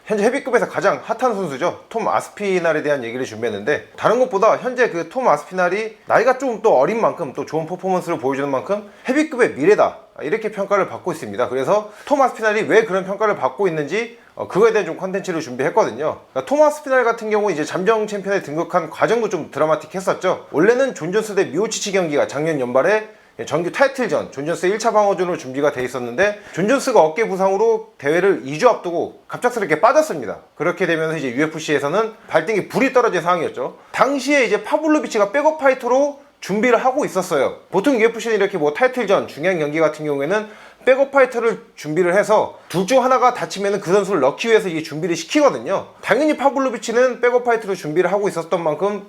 현재 헤비급에서 가장 핫한 선수죠. 톰 아스피날에 대한 얘기를 준비했는데, 다른 것보다 현재 그 톰 아스피날이 나이가 좀 또 어린 만큼 또 좋은 퍼포먼스를 보여주는 만큼 헤비급의 미래다, 이렇게 평가를 받고 있습니다. 그래서 톰 아스피날이 왜 그런 평가를 받고 있는지 그거에 대한 좀 컨텐츠를 준비했거든요. 그러니까 톰 아스피날 같은 경우 이제 잠정 챔피언에 등극한 과정도 좀 드라마틱했었죠. 원래는 존 존스 대 미오치치 경기가 작년 연말에 정규 타이틀전, 존 존스 1차 방어전으로 준비가 돼 있었는데, 존 존스가 어깨 부상으로 대회를 2주 앞두고 갑작스럽게 빠졌습니다. 그렇게 되면서 이제 UFC에서는 발등에 불이 떨어진 상황이었죠. 당시에 이제 파블로비치가 백업 파이터로 준비를 하고 있었어요. 보통 UFC는 이렇게 뭐 타이틀전, 중요한 경기 같은 경우에는 백업 파이터를 준비를 해서 둘 중 하나가 다치면 그 선수를 넣기 위해서 이게 준비를 시키거든요. 당연히 파블로비치는 백업 파이터로 준비를 하고 있었던 만큼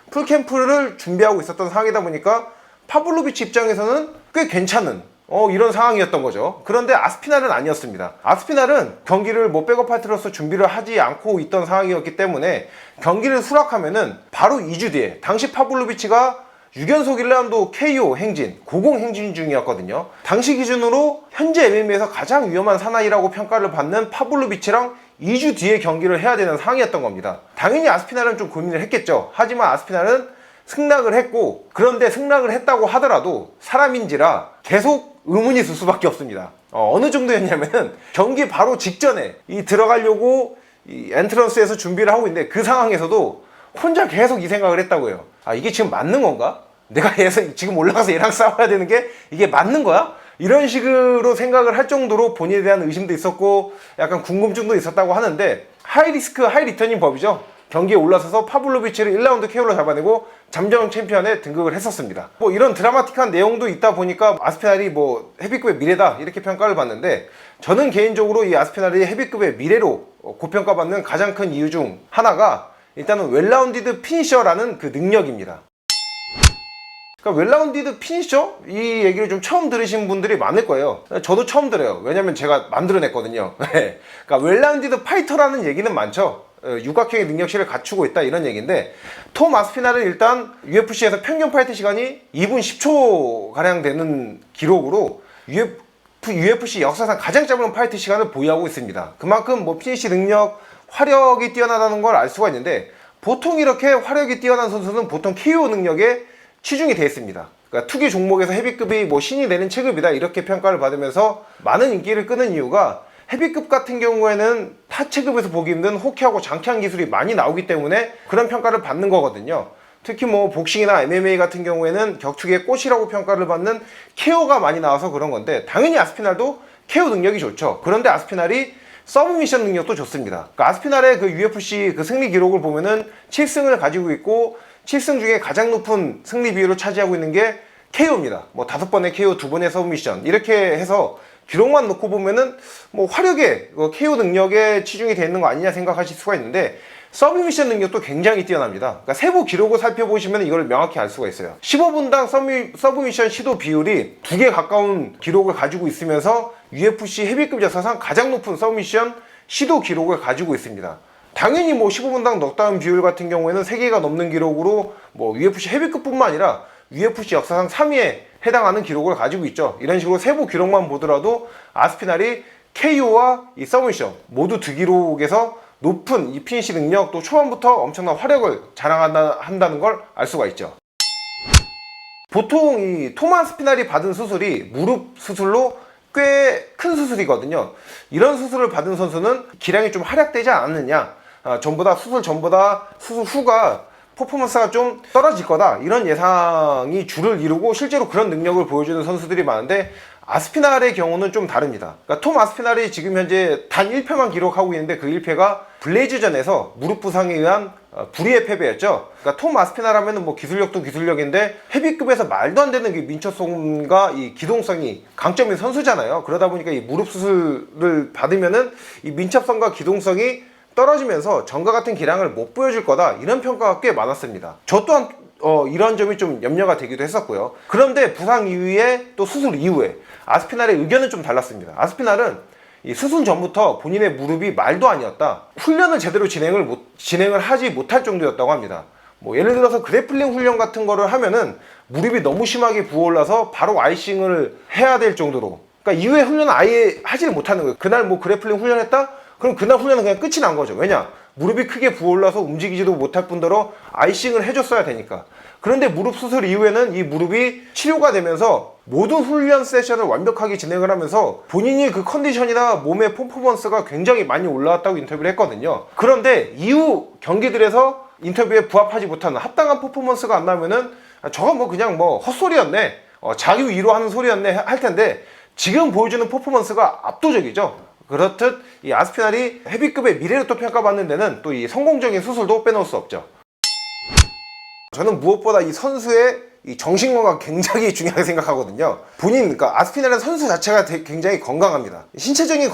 풀캠프를 준비하고 있었던 상황이다 보니까 파블로비치 입장에서는 꽤 괜찮은 이런 상황이었던 거죠. 그런데 아스피날은 아니었습니다. 아스피날은 경기를 뭐 백업 파이터로서 준비를 하지 않고 있던 상황이었기 때문에 경기를 수락하면은 바로 2주 뒤에, 당시 파블로비치가 6연속 1라운드 KO 행진, 고공 행진 중이었거든요. 당시 기준으로 현재 MMA에서 가장 위험한 사나이라고 평가를 받는 파블로비치랑 2주 뒤에 경기를 해야 되는 상황이었던 겁니다. 당연히 아스피날은 좀 고민을 했겠죠. 하지만 아스피날은 승낙을 했고, 그런데 승낙을 했다고 하더라도 사람인지라 계속 의문이 있을 수밖에 없습니다. 어느 정도였냐면은 경기 바로 직전에 들어가려고 엔트런스에서 준비를 하고 있는데, 그 상황에서도 혼자 계속 이 생각을 했다고 해요. 이게 지금 맞는 건가? 내가 지금 올라가서 얘랑 싸워야 되는 게 이게 맞는 거야? 이런 식으로 생각을 할 정도로 본인에 대한 의심도 있었고 약간 궁금증도 있었다고 하는데, 하이 리스크 하이 리턴인 법이죠. 경기에 올라서서 파블로비치를 1라운드 KO로 잡아내고 잠정 챔피언에 등극을 했었습니다. 뭐 이런 드라마틱한 내용도 있다 보니까 아스피날이 뭐 헤비급의 미래다, 이렇게 평가를 받는데, 저는 개인적으로 이 아스피날이 헤비급의 미래로 고평가받는 가장 큰 이유 중 하나가 일단은 웰라운디드 피니셔라는 그 능력입니다. 그러니까 웰라운디드 피니셔? 이 얘기를 좀 처음 들으신 분들이 많을 거예요. 저도 처음 들어요. 왜냐면 제가 만들어냈거든요. 그러니까 웰라운디드 파이터라는 얘기는 많죠. 육각형의 능력치를 갖추고 있다, 이런 얘기인데, 톰 아스피날은 일단 UFC에서 평균 파이트 시간이 2분 10초 가량 되는 기록으로 UFC 역사상 가장 짧은 파이트 시간을 보유하고 있습니다. 그만큼 뭐 피니시 능력, 화력이 뛰어나다는 걸 알 수가 있는데, 보통 이렇게 화력이 뛰어난 선수는 보통 KO 능력에 치중이 되어 있습니다. 그러니까 투기 종목에서 헤비급이 뭐 신이 되는 체급이다, 이렇게 평가를 받으면서 많은 인기를 끄는 이유가, 헤비급 같은 경우에는 타 체급에서 보기 힘든 호키하고 장키한 기술이 많이 나오기 때문에 그런 평가를 받는 거거든요. 특히 뭐 복싱이나 MMA 같은 경우에는 격투기의 꽃이라고 평가를 받는 KO가 많이 나와서 그런 건데, 당연히 아스피날도 KO 능력이 좋죠. 그런데 아스피날이 서브미션 능력도 좋습니다. 그러니까 아스피날의 그 UFC 그 승리 기록을 보면은 7승을 가지고 있고, 7승 중에 가장 높은 승리 비율을 차지하고 있는 게 KO입니다. 뭐 5번의 KO, 2번의 서브미션, 이렇게 해서 기록만 놓고 보면은 뭐 화력에 KO 능력에 치중이 되어 있는 거 아니냐 생각하실 수가 있는데, 서브미션 능력도 굉장히 뛰어납니다. 그러니까 세부 기록을 살펴보시면 이걸 명확히 알 수가 있어요. 15분당 서브미션 시도 비율이 2개 가까운 기록을 가지고 있으면서 UFC 헤비급 역사상 가장 높은 서브미션 시도 기록을 가지고 있습니다. 당연히 뭐 15분당 넉다운 비율 같은 경우에는 3개가 넘는 기록으로 뭐 UFC 헤비급뿐만 아니라 UFC 역사상 3위에 해당하는 기록을 가지고 있죠. 이런 식으로 세부 기록만 보더라도 아스피날이 KO와 이 서브미션 모두 두 기록에서 높은 이 피니시 능력, 또 초반부터 엄청난 화력을 자랑한다는 걸 알 수가 있죠. 보통 이 톰 아스피날이 받은 수술이 무릎 수술로 꽤 큰 수술이거든요. 이런 수술을 받은 선수는 기량이 좀 하락되지 않았느냐, 수술 전보다 수술 후가 퍼포먼스가 좀 떨어질 거다, 이런 예상이 주를 이루고 실제로 그런 능력을 보여주는 선수들이 많은데, 아스피날의 경우는 좀 다릅니다. 그러니까 톰 아스피날이 지금 현재 단 1패만 기록하고 있는데, 그 1패가 블레이즈전에서 무릎 부상에 의한 불의의 패배였죠. 그러니까 톰 아스피날 하면은 뭐 기술력도 기술력인데, 헤비급에서 말도 안 되는 그 민첩성과 이 기동성이 강점인 선수잖아요. 그러다 보니까 이 무릎 수술을 받으면은 이 민첩성과 기동성이 떨어지면서 전과 같은 기량을 못 보여줄 거다, 이런 평가가 꽤 많았습니다. 저 또한 이런 점이 좀 염려가 되기도 했었고요. 그런데 부상 이후에 또 수술 이후에 아스피날의 의견은 좀 달랐습니다. 아스피날은 이 수술 전부터 본인의 무릎이 말도 아니었다, 훈련을 제대로 진행을 하지 못할 정도였다고 합니다. 뭐 예를 들어서 그래플링 훈련 같은 거를 하면은 무릎이 너무 심하게 부어올라서 바로 아이싱을 해야 될 정도로, 그러니까 이후에 훈련을 아예 하지를 못하는 거예요. 그날 뭐 그래플링 훈련했다? 그럼 그날 훈련은 그냥 끝이 난 거죠. 왜냐? 무릎이 크게 부어올라서 움직이지도 못할 뿐더러 아이싱을 해줬어야 되니까. 그런데 무릎 수술 이후에는 이 무릎이 치료가 되면서 모든 훈련 세션을 완벽하게 진행을 하면서 본인이 그 컨디션이나 몸의 퍼포먼스가 굉장히 많이 올라왔다고 인터뷰를 했거든요. 그런데 이후 경기들에서 인터뷰에 부합하지 못하는 합당한 퍼포먼스가 안 나오면은 저건 뭐 그냥 뭐 헛소리였네, 자기 위로하는 소리였네 할 텐데 지금 보여주는 퍼포먼스가 압도적이죠. 그렇듯 이 아스피날이 헤비급의 미래를 또 평가받는 데는 또 이 성공적인 수술도 빼놓을 수 없죠. 저는 무엇보다 이 선수의 이 정신건강 굉장히 중요하게 생각하거든요. 그러니까 아스피날은 선수 자체가 굉장히 건강합니다. 신체적인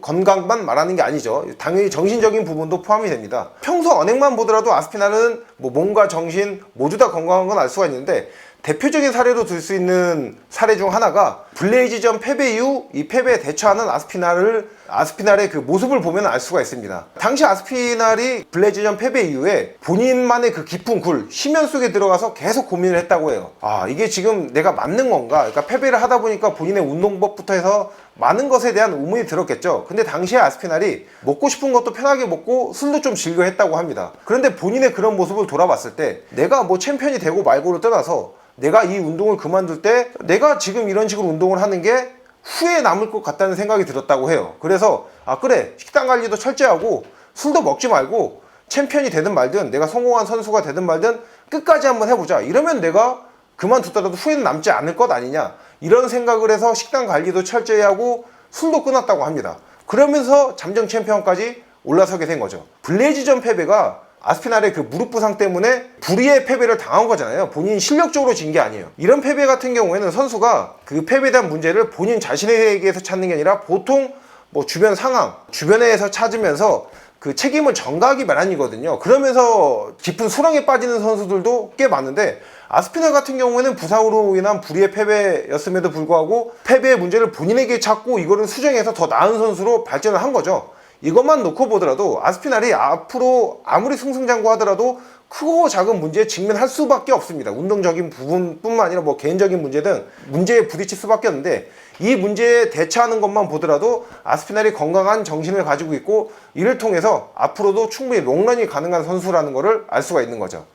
건강만 말하는 게 아니죠. 당연히 정신적인 부분도 포함이 됩니다. 평소 언행만 보더라도 아스피날은 뭐 몸과 정신 모두 다 건강한 건 알 수가 있는데, 대표적인 사례로 들 수 있는 사례 중 하나가 블레이즈전 패배 이후 이 패배에 대처하는 아스피날의 그 모습을 보면 알 수가 있습니다. 당시 아스피날이 블레이즈전 패배 이후에 본인만의 그 깊은 심연 속에 들어가서 계속 고민을 했다고 해요. 이게 지금 내가 맞는 건가? 그러니까 패배를 하다 보니까 본인의 운동법부터 해서 많은 것에 대한 의문이 들었겠죠. 근데 당시에 아스피날이 먹고 싶은 것도 편하게 먹고 술도 좀 즐겨 했다고 합니다. 그런데 본인의 그런 모습을 돌아봤을 때 내가 뭐 챔피언이 되고 말고를 떠나서 내가 이 운동을 그만둘 때 내가 지금 이런 식으로 운동을 하는 게 후회에 남을 것 같다는 생각이 들었다고 해요. 그래서 그래, 식단 관리도 철저히 하고 술도 먹지 말고 챔피언이 되든 말든 내가 성공한 선수가 되든 말든 끝까지 한번 해보자. 이러면 내가 그만두더라도 후회는 남지 않을 것 아니냐, 이런 생각을 해서 식단 관리도 철저히 하고 술도 끊었다고 합니다. 그러면서 잠정 챔피언까지 올라서게 된 거죠. 블레이즈전 패배가 아스피날의 그 무릎 부상 때문에 불의의 패배를 당한 거잖아요. 본인 실력적으로 진 게 아니에요. 이런 패배 같은 경우에는 선수가 그 패배에 대한 문제를 본인 자신에게서 찾는 게 아니라 보통 뭐 주변 상황, 주변에서 찾으면서 그 책임을 전가하기 마련이거든요. 그러면서 깊은 수렁에 빠지는 선수들도 꽤 많은데, 아스피날 같은 경우에는 부상으로 인한 불의의 패배였음에도 불구하고 패배의 문제를 본인에게 찾고 이거를 수정해서 더 나은 선수로 발전을 한 거죠. 이것만 놓고 보더라도 아스피날이 앞으로 아무리 승승장구하더라도 크고 작은 문제에 직면할 수밖에 없습니다. 운동적인 부분뿐만 아니라 뭐 개인적인 문제 등 문제에 부딪힐 수밖에 없는데, 이 문제에 대처하는 것만 보더라도 아스피날이 건강한 정신을 가지고 있고 이를 통해서 앞으로도 충분히 롱런이 가능한 선수라는 것을 알 수가 있는 거죠.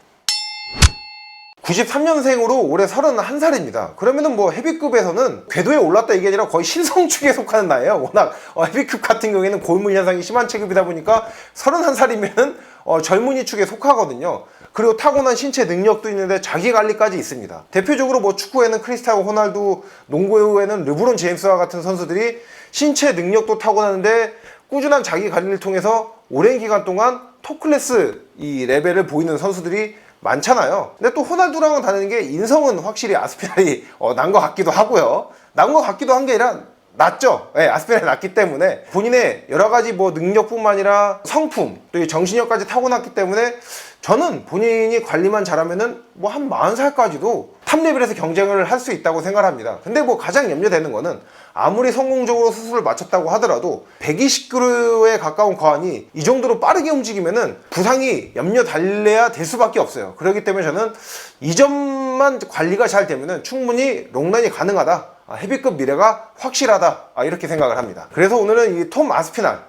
93년생으로 올해 31살입니다. 그러면은 뭐 헤비급에서는 궤도에 올랐다 이게 아니라 거의 신성축에 속하는 나이에요. 워낙 헤비급 같은 경우에는 골물 현상이 심한 체급이다 보니까 31살이면은 젊은이 축에 속하거든요. 그리고 타고난 신체 능력도 있는데 자기 관리까지 있습니다. 대표적으로 뭐 축구에는 크리스티아노 호날두, 농구에는 르브론 제임스와 같은 선수들이 신체 능력도 타고나는데 꾸준한 자기 관리를 통해서 오랜 기간 동안 톱클래스 이 레벨을 보이는 선수들이 많잖아요. 근데 또 호날두랑은 다른 게 인성은 확실히 아스피날이 난 것 같기도 하고요. 난 것 같기도 한 게 아니라 낫죠. 네, 아스피날이 낫기 때문에 본인의 여러 가지 뭐 능력뿐만 아니라 성품, 또 이 정신력까지 타고났기 때문에 저는 본인이 관리만 잘하면은 뭐 한 40살까지도 탑 레벨에서 경쟁을 할 수 있다고 생각합니다. 근데 뭐 가장 염려되는 거는 아무리 성공적으로 수술을 마쳤다고 하더라도 120kg에 가까운 과환이 이 정도로 빠르게 움직이면은 부상이 염려 달래야 될 수밖에 없어요. 그렇기 때문에 저는 이 점만 관리가 잘 되면은 충분히 롱런이 가능하다, 헤비급 미래가 확실하다, 이렇게 생각을 합니다. 그래서 오늘은 이 톰 아스피날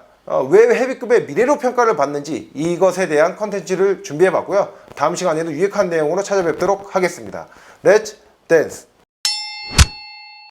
왜 헤비급의 미래로 평가를 받는지 이것에 대한 컨텐츠를 준비해 봤고요. 다음 시간에도 유익한 내용으로 찾아뵙도록 하겠습니다. 렛츠 댄스!